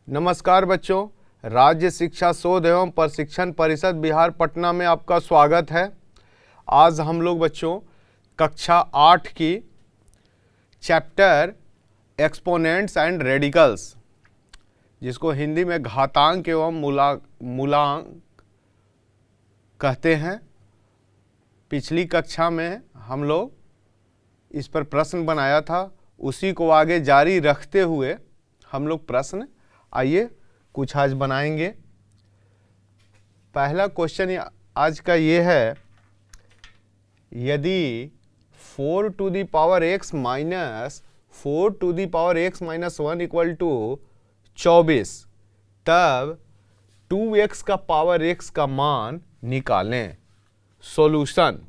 नमस्कार बच्चों, राज्य शिक्षा शोध एवं प्रशिक्षण परिषद बिहार पटना में आपका स्वागत है। आज हम लोग बच्चों कक्षा 8 की चैप्टर एक्सपोनेंट्स एंड रेडिकल्स, जिसको हिंदी में घातांक एवं मूलांक कहते हैं, पिछली कक्षा में हम लोग इस पर प्रश्न बनाया था। उसी को आगे जारी रखते हुए हम लोग प्रश्न आइए कुछ आज बनाएंगे। पहला क्वेश्चन आज का ये है, यदि 4 to the power x minus 4 to the power x minus 1 equal to 24, तब 2x का पावर x का मान निकालें। सॉल्यूशन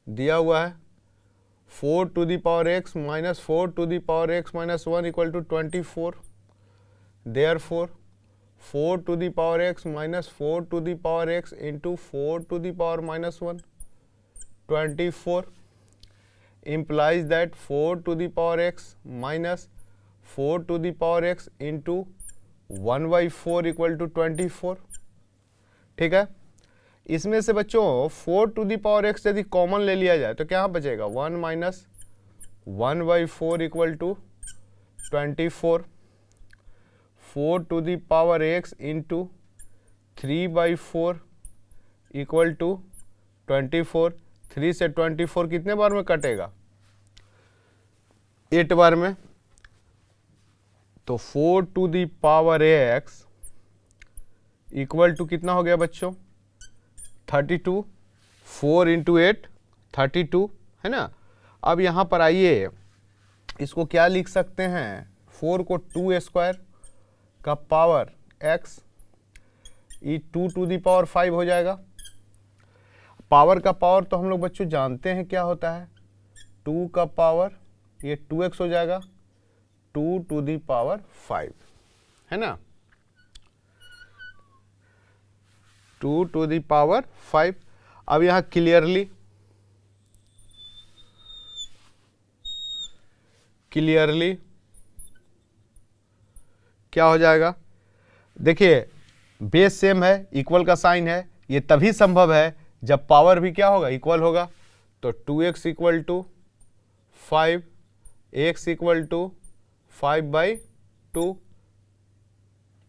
दिया हुआ है 4 to the power x minus 4 to the power x minus 1 equal to 24। Therefore 4 to the power x minus 4 to the power x into 4 to the power minus 1 24 implies that 4 to the power x minus 4 to the power x into 1 by 4 equal to 24। ठीक है, इसमें से बच्चों 4 to the power x यदि common ले लिया जाए तो क्या बचेगा, 1 minus 1 by 4 equal to 24। 4 to the power x into 3 by 4 equal to 24। 3 से 24 कितने बार में कटेगा, 8 बार में। तो 4 to the power x equal to कितना हो गया बच्चों, 32। 4 इंटू 8 32 है ना। अब यहाँ पर आइए, इसको क्या लिख सकते हैं, 4 को 2 स्क्वायर का पावर x, ये 2 टू दी पावर 5 हो जाएगा। पावर का पावर तो हम लोग बच्चों जानते हैं क्या होता है, 2 का पावर ये 2x हो जाएगा, 2 टू दी पावर 5 है ना, 2 टू दी पावर 5। अब यहां क्लियरली क्या हो जाएगा, देखिए बेस सेम है, इक्वल का साइन है, ये तभी संभव है जब पावर भी क्या होगा, इक्वल होगा। तो 2x equal to 5, x equal to 5 by 2।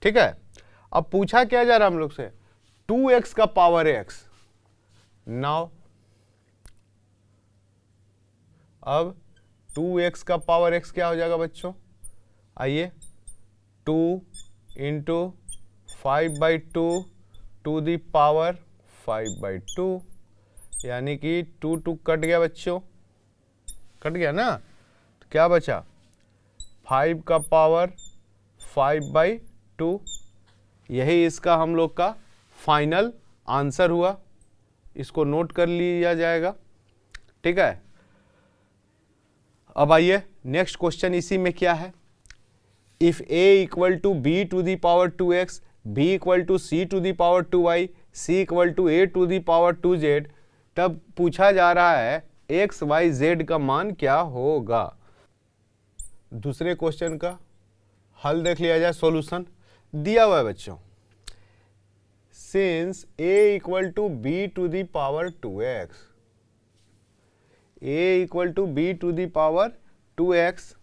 ठीक है, अब पूछा क्या जा रहा है हम लोग से, 2x का पावर x। नाउ अब 2x का पावर x क्या हो जाएगा बच्चों, आइए 2 into 5 by 2 to the power 5 by 2, यानी कि 2 2 कट गया बच्चों, कट गया ना। तो क्या बचा, 5 का पावर 5 बाई 2। यही इसका हम लोग का फाइनल आंसर हुआ, इसको नोट कर लिया जाएगा। ठीक है, अब आइए नेक्स्ट क्वेश्चन, इसी में क्या है, if a equal to b to the power 2x, b equal to c to the power 2y, c equal to a to the power 2z, तब पूछा जा रहा है x y z का मान क्या होगा। दूसरे क्वेश्चन का हल देख लिया जाए। सॉल्यूशन दिया हुआ है बच्चों, since a equal to b to the power 2x, a equal to b to the power 2x,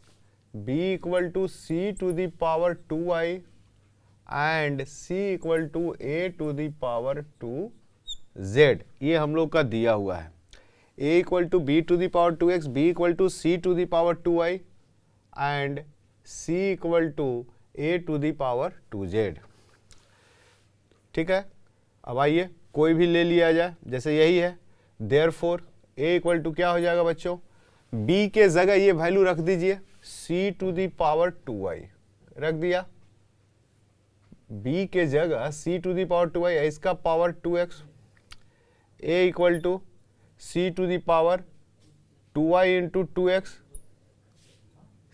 b equal to c to the power 2y and c equal to a to the power 2z, ये हम लोग का दिया हुआ है। a equal to b to the power 2x, b equal to c to the power 2y and c equal to a to the power 2z। ठीक है, अब आइए कोई भी ले लिया जाए, जैसे यही है। देयरफॉर a इक्वल टू क्या हो जाएगा बच्चों, b के जगह ये वैल्यू रख दीजिए, c to the power 2y रख दिया, b के जगह c to the power 2y, इसका power 2x, a equal to c to the power 2y into 2x,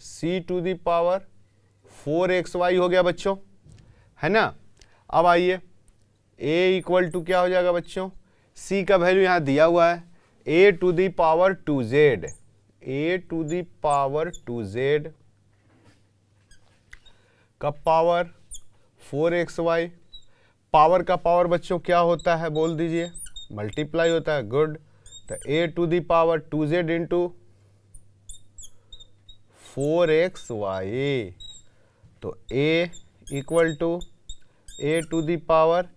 c to the power 4xy हो गया बच्चों, है ना। अब आइए a इक्वल टू क्या हो जाएगा बच्चों, c का वैल्यू यहां दिया हुआ है, a to the power 2z, a to the power 2z का पावर 4xy। पावर का पावर बच्चों क्या होता है बोल दीजिए, मल्टीप्लाई होता है, गुड। तो a to the power 2z into 4xy, तो a equal to a to the power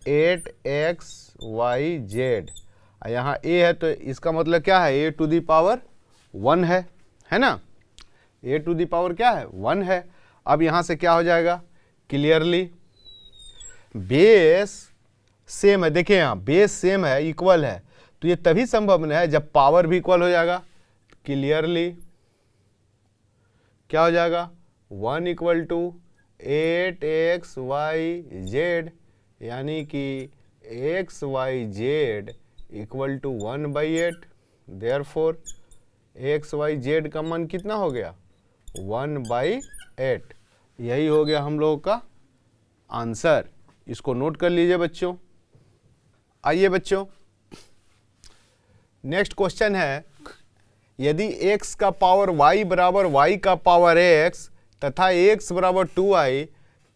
8xyz। यहाँ a है तो इसका मतलब क्या है, a टू दी पावर 1 है ना, a टू दी पावर क्या है 1 है। अब यहाँ से क्या हो जाएगा, क्लियरली बेस सेम है, देखिए यहाँ बेस सेम है, इक्वल है, तो ये तभी संभव है जब पावर भी इक्वल हो जाएगा। क्लियरली क्या हो जाएगा, 1 इक्वल टू 8xyz, यानी कि xyz equal to 1/8। Therefore xyz का मान कितना हो गया, 1/8। यही हो गया हम लोगों का आंसर। इसको नोट कर लीजिए बच्चों। आइए बच्चों, नेक्स्ट क्वेश्चन है, यदि x का पावर y बराबर y का पावर x तथा x बराबर 2y,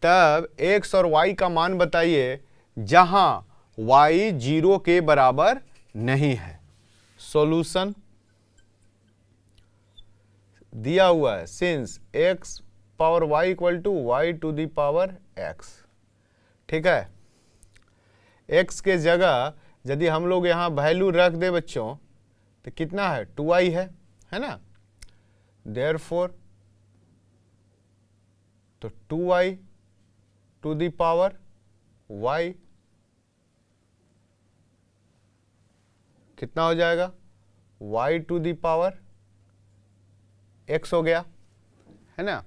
तब x और y का मान बताइए जहां y 0 के बराबर नहीं है। सॉल्यूशन दिया हुआ है, since x power y equal to y to the power x। ठीक है, x के जगह यदि हम लोग यहाँ वैल्यू रख दे बच्चों तो कितना है, 2y है ना। देयरफॉर तो 2y to the power y कितना हो जाएगा, y to the power x हो गया, है ना।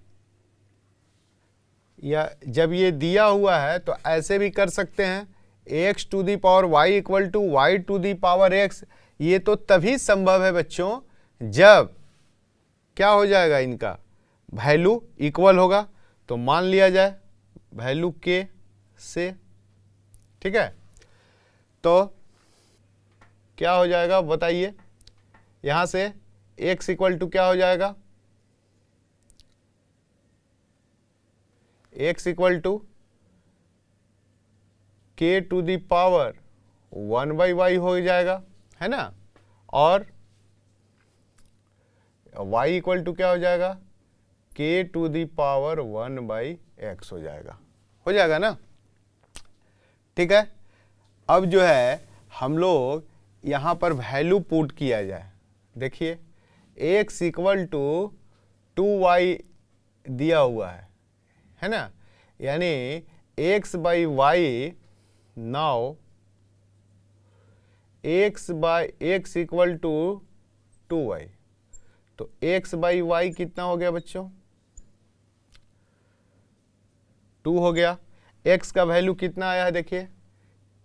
या जब ये दिया हुआ है तो ऐसे भी कर सकते हैं, x to the power y equal to y to the power x। ये तो तभी संभव है बच्चों जब क्या हो जाएगा, इनका वैल्यू इक्वल होगा। तो मान लिया जाए वैल्यू k से, ठीक है, तो क्या हो जाएगा बताइए, यहाँ से x इक्वल टू क्या हो जाएगा, x equal to k to the power 1/y हो जाएगा, है ना, और y इक्वल टू क्या हो जाएगा, k to the power 1/x हो जाएगा ना। ठीक है, अब जो है हम लोग यहाँ पर वैल्यू पुट किया जाए। देखिए x इक्वल टू 2y दिया हुआ है ना, यानी x/y, now x equal to 2y, तो x/y कितना हो गया बच्चों, 2 हो गया। x का वैल्यू कितना आया है देखिए,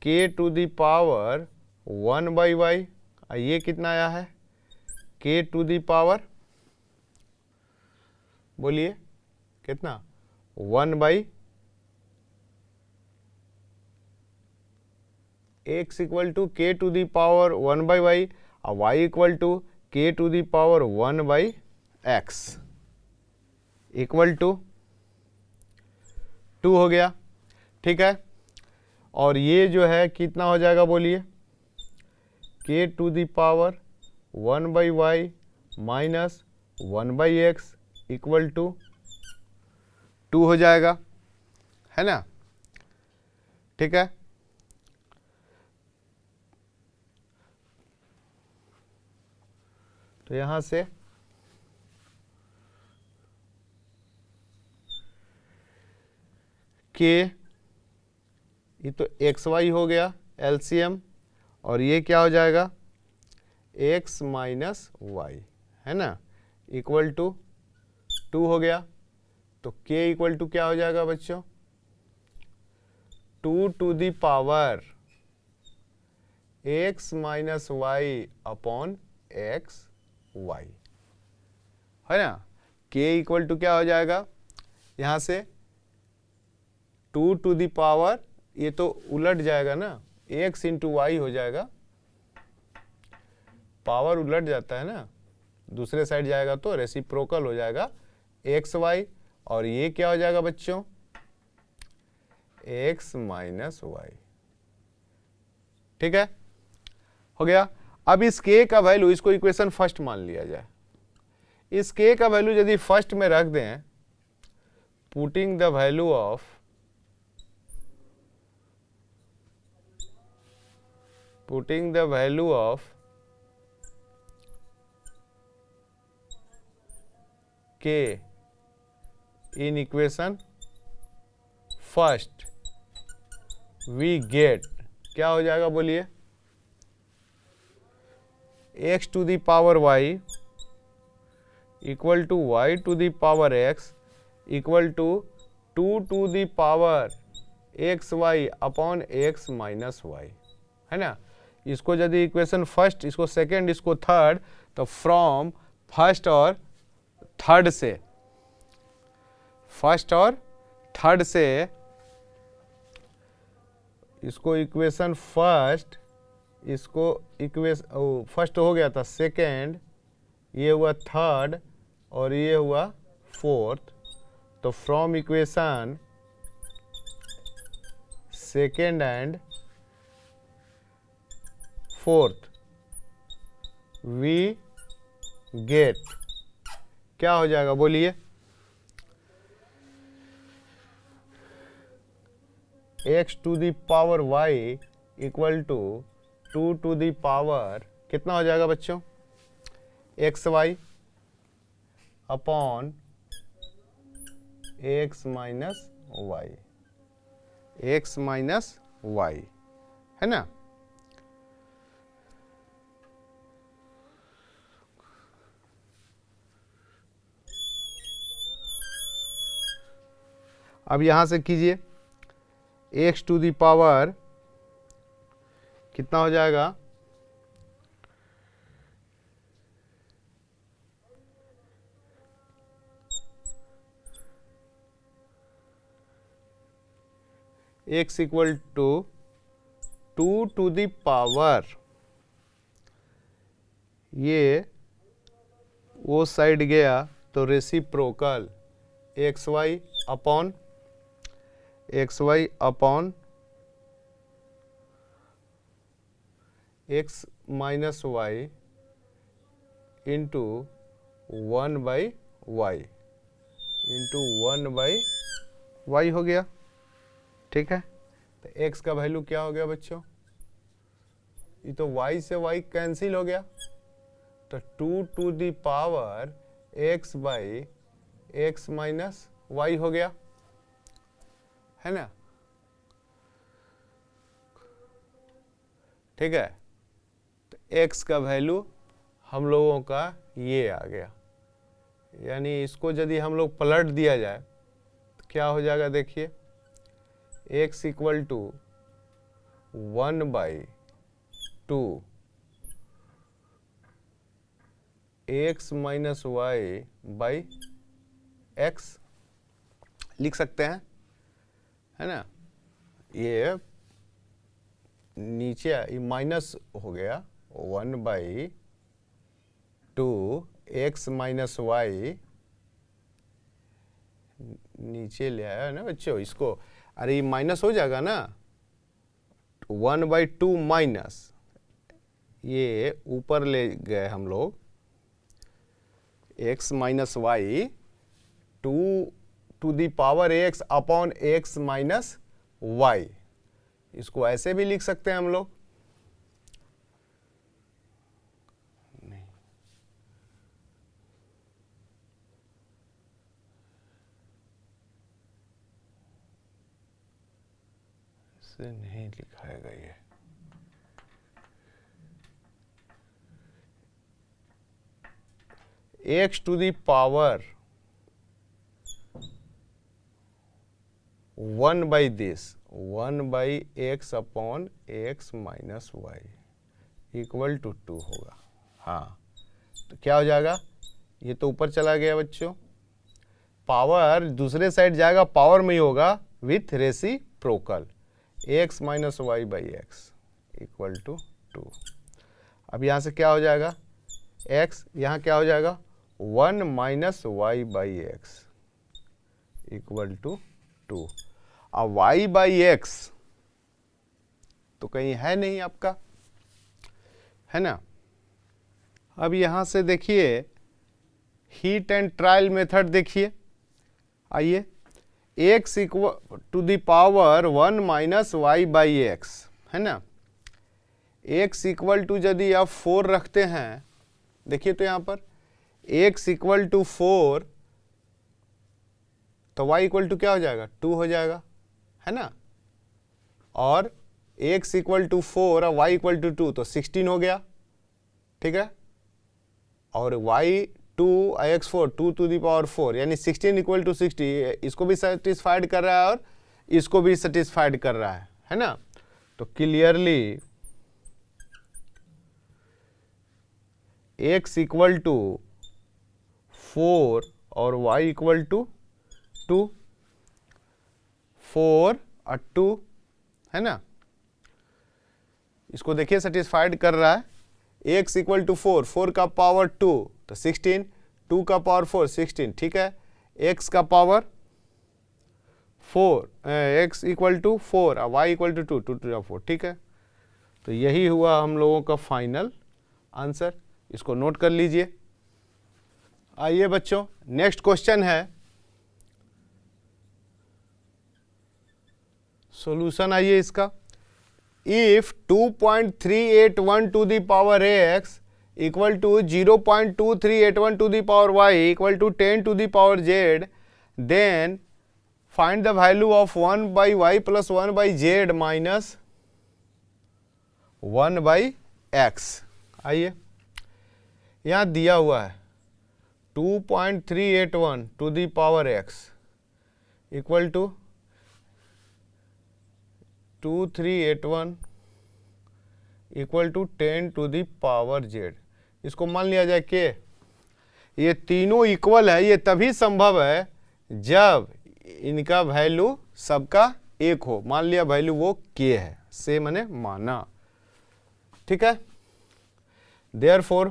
k to the power 1/y, ये कितना आया है, k टू दी पावर, बोलिए कितना, 1/, x equal to k to the power 1/y और y equal to k to the power 1/x equal to 2 हो गया। ठीक है, और ये जो है कितना हो जाएगा बोलिए, k to the power 1/y minus 1/x equal to 2 हो जाएगा, है ना। ठीक है, तो यहां से k, ये तो xy हो गया एलसीएम, और ये क्या हो जाएगा, x माइनस वाई, है ना, इक्वल टू 2 हो गया। तो k इक्वल टू क्या हो जाएगा बच्चों, 2 to the power x minus y upon x y, है ना। k इक्वल टू क्या हो जाएगा, यहाँ से 2 टू दी पावर, ये तो उलट जाएगा ना, x इंटू वाई हो जाएगा, पावर उलट जाता है ना, दूसरे साइड जाएगा तो रेसिप्रोकल हो जाएगा, xy और ये क्या हो जाएगा बच्चों, x माइनस वाई। ठीक है, हो गया। अब इस k का वैल्यू, इसको इक्वेशन फर्स्ट मान लिया जाए, इस k का वैल्यू यदि फर्स्ट में रख दें, putting the value of k in equation first, we get, क्या हो जाएगा बोलिए, x to the power y equal to y to the power x equal to 2 to the power x y upon x minus y, है ना। इसको यदि equation first, इसको second, इसको थर्ड, तो फ्रॉम फर्स्ट और थर्ड से, फर्स्ट और थर्ड से इसको इक्वेशन फर्स्ट, इसको इक्वेशन फर्स्ट हो गया था, सेकेंड, ये हुआ थर्ड और ये हुआ फोर्थ, तो from equation second and fourth we get, क्या हो जाएगा बोलिए, x to the power y equal to 2 to the power, कितना हो जाएगा बच्चों, x y upon x minus y, x minus y, है ना। अब यहां से कीजिए, x टू दी पावर कितना हो जाएगा, x equal to 2 to the power, ये वो साइड गया तो reciprocal x y upon x minus y into 1 by y into 1 by y हो गया। ठीक है, तो x का वैल्यू क्या हो गया बच्चों, ये तो y से y कैंसिल हो गया, तो 2 to the power x by x minus y हो गया, है ना। ठीक है, तो x का वैल्यू हम लोगों का ये आ गया, यानी इसको यदि हम लोग पलट दिया जाए तो क्या हो जाएगा, देखिए x equal to 1 by 2 x minus y by x लिख सकते हैं, है ना। ये नीचे ये माइनस हो गया, 1 बाई 2 एक्स माइनस वाई, नीचे ले आया ना बच्चों इसको, अरे ये माइनस हो जाएगा ना, 1 बाई 2 माइनस, ये ऊपर ले गए हम लोग, x minus y 2 to the power x upon x minus y, इसको ऐसे भी लिख सकते हैं हम लोग, नहीं इसे नहीं लिखाएगा ये, x to the power 1 by this 1 by x upon x minus y equal to 2 होगा। हाँ, तो क्या हो जाएगा, ये तो ऊपर चला गया बच्चों, पावर दूसरे साइड जाएगा, पावर में ही होगा with reciprocal, x minus y by x equal to 2। अब यहाँ से क्या हो जाएगा, x यहाँ क्या हो जाएगा, 1 minus y by x equal to 2। अब y बाई एक्स तो कहीं है नहीं आपका, है ना। अब यहां से देखिए हीट एंड ट्रायल मेथड देखिए, आइए x equal to the power 1 minus y by x, है ना। x इक्वल टू यदि आप 4 रखते हैं, देखिए तो यहाँ पर x इक्वल टू 4 तो y इक्वल टू क्या हो जाएगा, 2 हो जाएगा, है ना। और x इक्वल टू 4 और y इक्वल टू 2 तो 16 हो गया, ठीक है। और y 2 x 4 2 to the power 4 यानी 16 इक्वल टू 60, इसको भी सेटिस्फाइड कर रहा है और इसको भी सेटिस्फाइड कर रहा है ना। तो क्लियरली x इक्वल टू 4 और y इक्वल टू 2, 4 और 2, है ना। इसको देखिए सेटिस्फाइड कर रहा है। x इक्वल टू 4, 4 का पावर 2 तो 16, 2 का पावर 4 16, ठीक है। x का पावर 4, x इक्वल टू 4 और y इक्वल टू 2, 2 टू 4, ठीक है। तो यही हुआ हम लोगों का फाइनल आंसर, इसको नोट कर लीजिए। आइए बच्चों नेक्स्ट क्वेश्चन है, सॉल्यूशन आइए इसका। If 2.381 to the power x equal to 0.2381 to the power y equal to 10 to the power z, then find the value of 1 by y plus 1 by z minus 1 by x। आइए यहाँ दिया हुआ है 2.381 to the power x equal to 2381 equal to 10 to the power z। इसको मान लिया जाए कि ये तीनों इक्वल है, ये तभी संभव है जब इनका वैल्यू सबका एक हो। मान लिया वैल्यू वो k है, से मैंने माना, ठीक है। देयरफॉर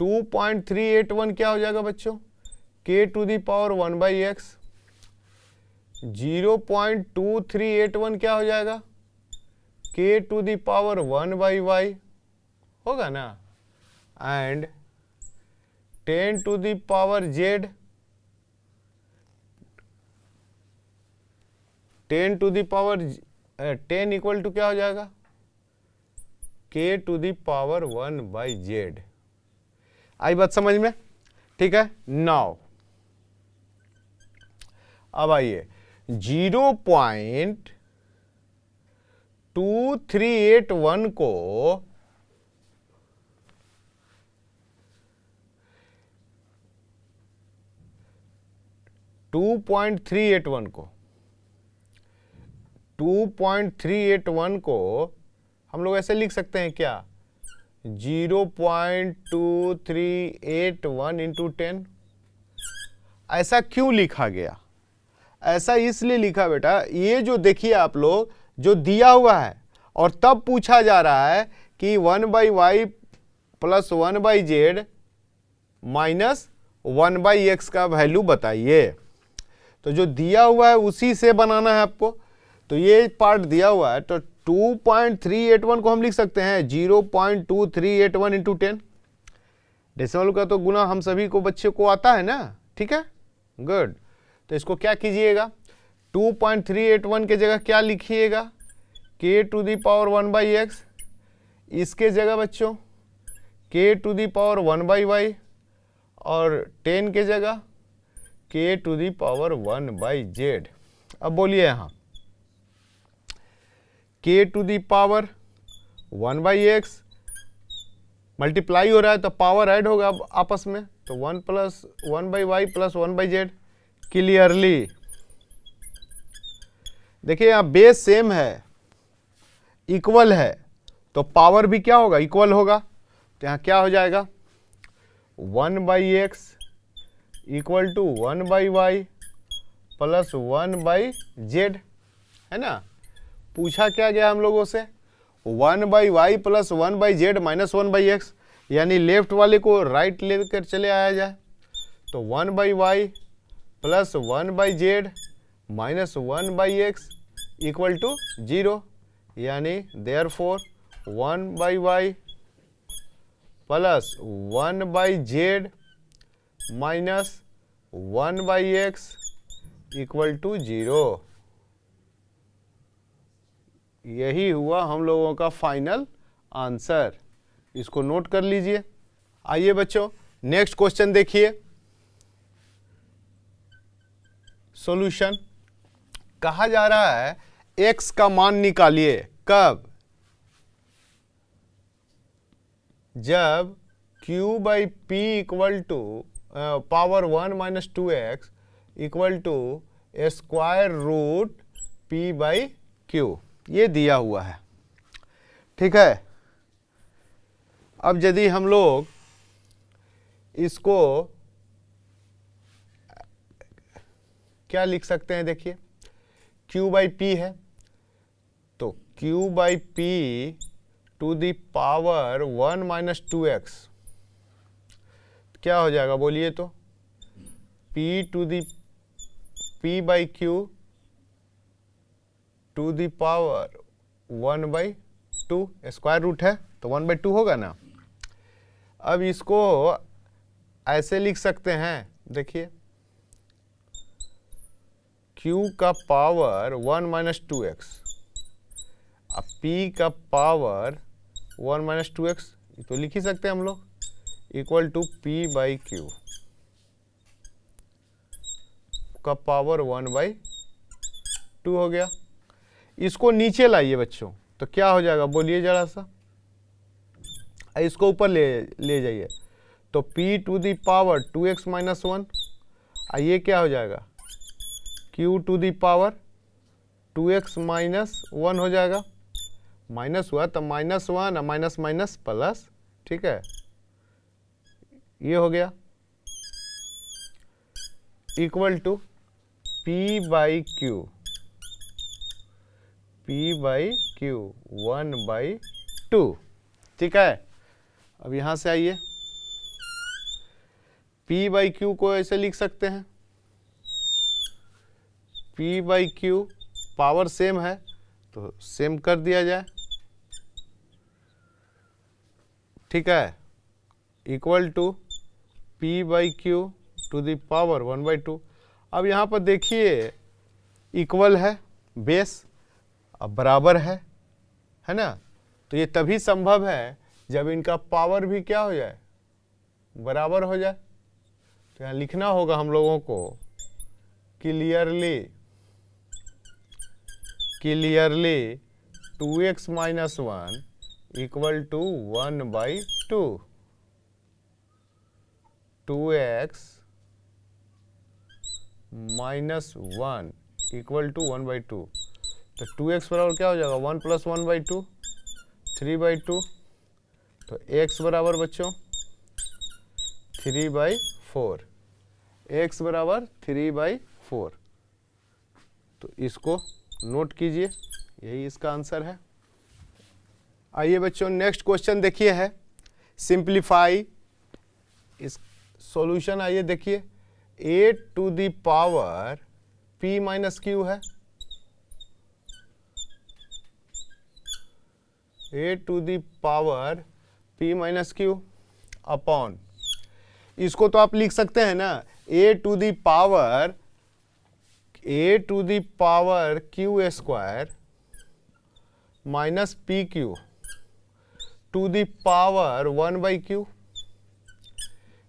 2.381 क्या हो जाएगा बच्चों, k to the power 1 by x. 0.2381 क्या हो जाएगा, k to the power 1 by y होगा ना, and 10 to the power z, 10 to the power 10 equal to क्या हो जाएगा, k to the power 1 by z। आई बात समझ में, ठीक है। नाउ अब आइए 0.2381 को two point three eight one को हम लोग ऐसे लिख सकते हैं क्या, 0.2381 इंटू 10। ऐसा क्यों लिखा गया, ऐसा इसलिए लिखा बेटा, ये जो देखिए आप लोग जो दिया हुआ है और तब पूछा जा रहा है कि 1 by y plus 1 by z minus 1 by x का वैल्यू बताइए। तो जो दिया हुआ है उसी से बनाना है आपको। तो ये पार्ट दिया हुआ है, तो 2.381 को हम लिख सकते हैं 0.2381 इंटू 10। डेसिमल का तो गुना हम सभी को बच्चे को आता है ना, ठीक है, गुड। तो इसको क्या कीजिएगा, 2.381 के जगह क्या लिखिएगा, k to the power 1 by x. इसके जगह बच्चों k to the power 1 by y, और 10 के जगह k to the power 1 by z. अब बोलिए यहाँ k to the power 1 by x multiply हो रहा है तो पावर ऐड होगा अब आपस में, तो 1 plus 1 by y plus 1 by z. Clearly देखिए यहाँ बेस सेम है, इक्वल है, तो पावर भी क्या होगा, इक्वल होगा। तो यहाँ क्या हो जाएगा, 1 by x equal to 1 by y plus 1 by z, है ना। पूछा क्या गया हम लोगों से, 1 by y plus 1 by z minus 1 by x, यानी लेफ्ट वाले को राइट लेकर चले आया जाए। तो 1 by y plus 1/z minus 1/x equal to 0, यानी therefore 1/y plus 1/z minus 1/x equal to 0। यही हुआ हम लोगों का फाइनल आंसर। इसको नोट कर लीजिए। आइए बच्चों नेक्स्ट क्वेश्चन देखिए। सॉल्यूशन कहा जा रहा है x का मान निकालिए कब, जब q by p equal to power 1 minus 2x equal to square root p by q, ये दिया हुआ है। ठीक है, अब यदि हम लोग इसको क्या लिख सकते हैं, देखिए q बाई पी है, तो q by p to the power 1 minus 2x क्या हो जाएगा बोलिए तो, p to the p by q to the power 1/2, square root है तो 1/2 होगा ना। अब इसको ऐसे लिख सकते हैं, देखिए q का पावर 1 माइनस 2x, अब p का पावर 1 माइनस 2x तो लिख ही सकते हैं हम लोग, equal to p by q का पावर 1/2 हो गया। इसको नीचे लाइए बच्चों, तो क्या हो जाएगा बोलिए जरा सा, इसको ऊपर ले जाइए, तो p to the power 2x minus 1, ये क्या हो जाएगा q to the power 2x minus 1 हो जाएगा, माइनस हुआ तो माइनस 1 माइनस माइनस प्लस, ठीक है, ये हो गया equal to p by q, p by q 1/2। ठीक है, अब यहाँ से आइए, p बाई क्यू को ऐसे लिख सकते हैं, p by q power same है तो सेम कर दिया जाए, ठीक है, equal to p by q to the power 1/2। अब यहाँ पर देखिए इक्वल है, बेस अब बराबर है ना, तो ये तभी संभव है जब इनका पावर भी क्या हो जाए, बराबर हो जाए। तो यहाँ लिखना होगा हम लोगों को clearly 2x minus 1 equal to 1/2, 2x minus 1 equal to 1/2, तो 2x बराबर क्या हो जाएगा 1 प्लस 1/2 3/2, तो x बराबर बच्चों 3/4, x बराबर 3/4। तो इसको नोट कीजिए, यही इसका आंसर है। आइए बच्चों नेक्स्ट क्वेश्चन देखिए है सिंप्लीफाई, इस सॉल्यूशन आइए देखिए, a to the power p minus q है, a to the power p minus q upon, इसको तो आप लिख सकते हैं ना a to the power q square minus p q to the power 1/q,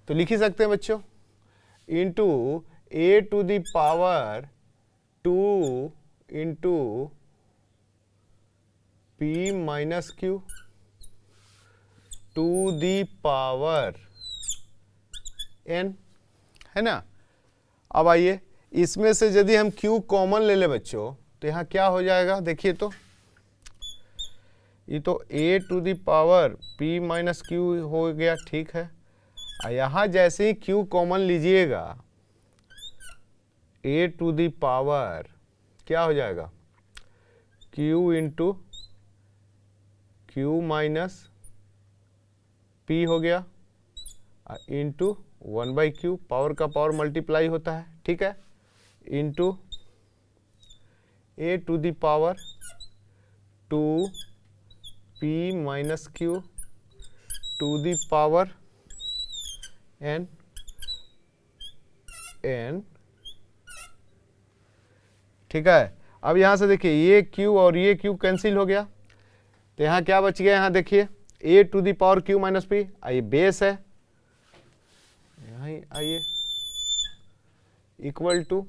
तो लिख ही सकते हैं बच्चों, into a to the power 2 into p minus q to the power n, है ना। अब आइए इसमें से यदि हम q कॉमन ले ले बच्चों, तो यहाँ क्या हो जाएगा देखिए, तो ये तो a to the power p minus q हो गया, ठीक है। यहाँ जैसे ही q कॉमन लीजिएगा, a टू दी पावर क्या हो जाएगा q into q minus p हो गया, इंटू 1/q, पावर का पावर मल्टीप्लाई होता है, ठीक है, into a to the power 2p minus q to the power n ठीक है। अब यहाँ से देखिए ये q और ये q कैंसिल हो गया, तो यहाँ क्या बच गया, यहाँ देखिए a to the power q minus p, आइए बेस है, यहाँ आइए इक्वल टू,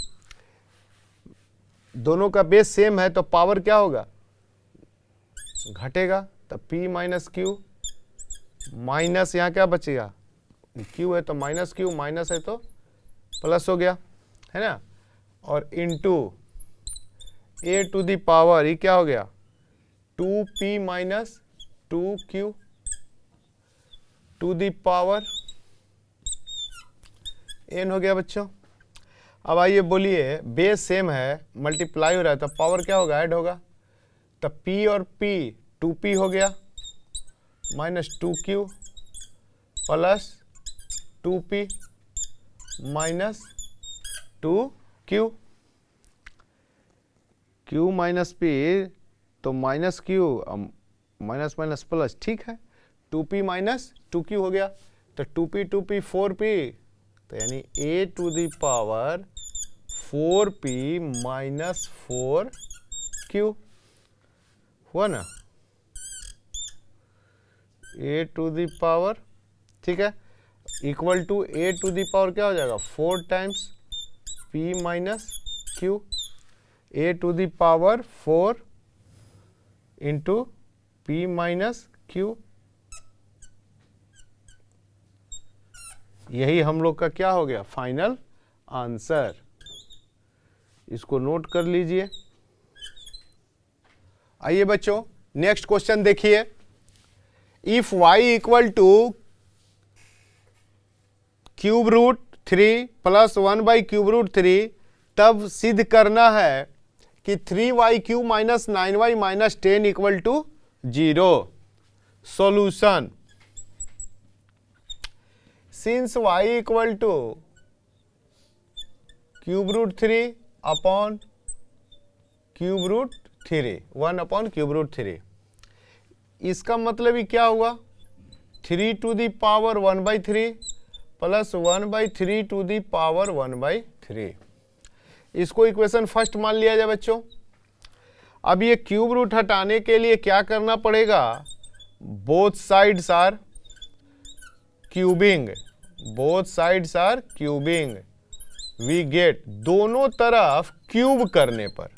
दोनों का बेस सेम है तो पावर क्या होगा, घटेगा, तो p माइनस q माइनस यहाँ क्या बचेगा, q है तो माइनस q, माइनस है तो प्लस हो गया, है ना, और into a to the power ये क्या हो गया 2p minus 2q to the power n हो गया बच्चों। अब आइए बोलिए बेस सेम है, मल्टीप्लाई हो रहा है तो पावर क्या होगा, ऐड होगा, तो p और p 2p हो गया minus 2q plus 2p minus 2q, q minus p तो minus q, minus minus plus, ठीक है, 2p माइनस 2q हो गया, तो 2p 2p 4p, तो यानी a to the power 4p minus 4q हुआ ना, a टू द पावर, ठीक है, equal to a to the power क्या हो जाएगा 4 times p minus q, a to the power 4 into p minus q, यही हम लोग का क्या हो गया फाइनल आंसर, इसको नोट कर लीजिए। आइए बच्चों नेक्स्ट क्वेश्चन देखिए, if y equal to cube root 3 plus 1/3, तब सिद्ध करना है कि 3y³ minus 9y minus 10 equal to 0। Solution, since y equal to cube root 3 upon cube root 3, 1 upon cube root 3, इसका मतलब ही क्या हुआ 3 to the power 1/3 plus 1/3 to the power 1/3, इसको इक्वेशन फर्स्ट मान लिया जाए बच्चों। अब ये क्यूब रूट हटाने के लिए क्या करना पड़ेगा, both sides are cubing, both sides are cubing, we get, दोनों तरफ क्यूब करने पर,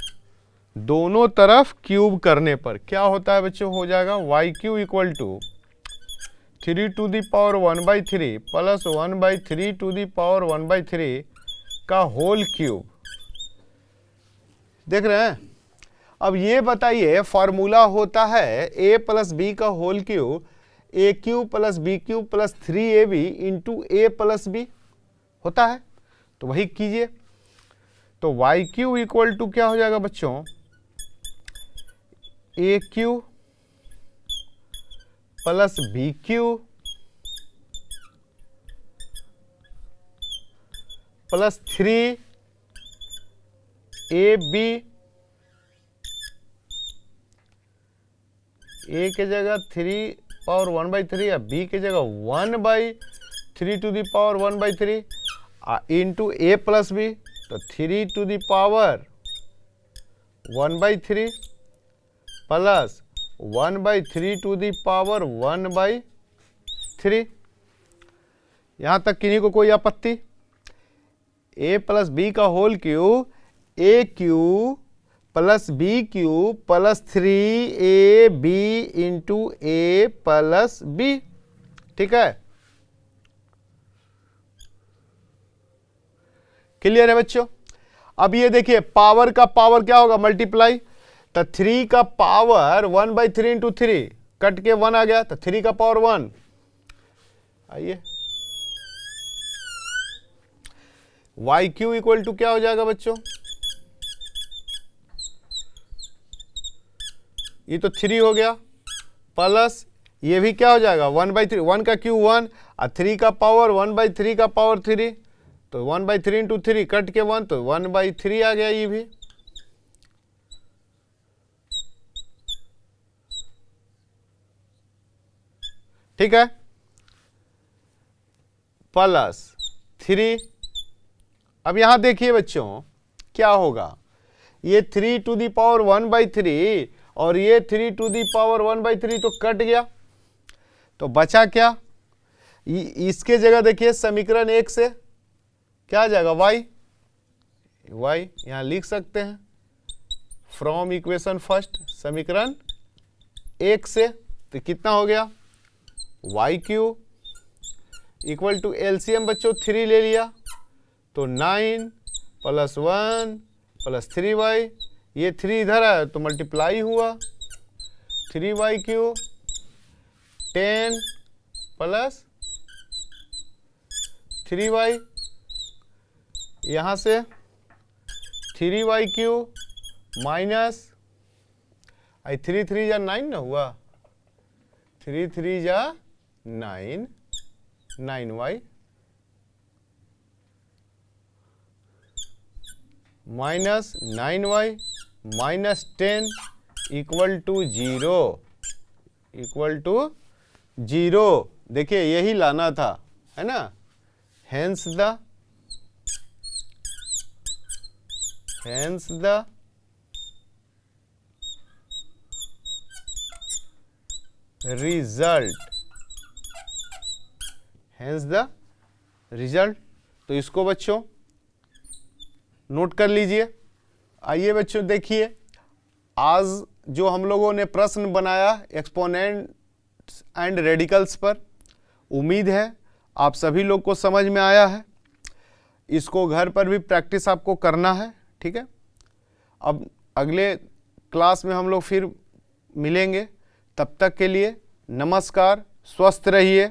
दोनों तरफ क्यूब करने पर क्या होता है बच्चों, हो जाएगा y³ equal to 3 to the power 1/3 plus 1/3 to the power 1/3 का होल क्यूब, देख रहे हैं। अब ये बताइए फॉर्मूला होता है a प्लस बी का whole cube, a³ plus b³ plus 3ab into a plus B होता है, तो वही कीजिए, तो y³ इक्वल टू क्या हो जाएगा बच्चों a³ plus b³ plus 3ab, a के जगह 3 पावर 1/3 या b के जगह 1/3 to the power 1/3 into a plus B, तो 3 to the power 1/3 plus 1/3 to the power 1/3, यहाँ तक किन्हीं को कोई आपत्ति, a प्लस बी का whole cube a³ plus b³ plus 3ab into a plus B, ठीक है, क्लियर है बच्चों। अब ये देखिए पावर का पावर क्या होगा मल्टीप्लाई, तो 3 का पावर 1/3 इंटू 3 कट के 1 आ गया, तो 3 का पावर 1, आइए y³ इक्वल टू क्या हो जाएगा बच्चों, ये तो 3 हो गया प्लस ये भी क्या हो जाएगा 1/3, 1 का क्यू 1 और 3 का पावर 1/3 का पावर 3, तो 1/3 इंटू 3 कट के 1, तो 1/3 आ गया ये भी। ठीक है, प्लस 3। अब यहां देखिए बच्चों क्या होगा, ये 3 टू दी पावर 1/3 और ये 3 टू दी पावर 1/3 तो कट गया, तो बचा क्या, इसके जगह देखिए समीकरण 1 से क्या आ जाएगा y यहां लिख सकते हैं फ्रॉम इक्वेशन फर्स्ट, समीकरण 1 से, तो कितना हो गया y³ इक्वल टू एलसीएम बच्चों 3 ले लिया तो 9 + 1 + 3y, ये 3 इधर आया तो मल्टीप्लाई हुआ 3y³ 10 + 3y, यहाँ से 3y³ माइनस 3 3 जा 9 ना हुआ, 3 3 जा 9, 9y minus 9y minus 10 equal to 0, देखिए यही लाना था, है ना। हेंस द रिजल्ट, तो इसको बच्चों नोट कर लीजिए। आइए बच्चों देखिए, आज जो हम लोगों ने प्रश्न बनाया एक्सपोनेंट्स एंड रेडिकल्स पर, उम्मीद है आप सभी लोग को समझ में आया है। इसको घर पर भी प्रैक्टिस आपको करना है, ठीक है। अब अगले क्लास में हम लोग फिर मिलेंगे, तब तक के लिए नमस्कार, स्वस्थ रहिए।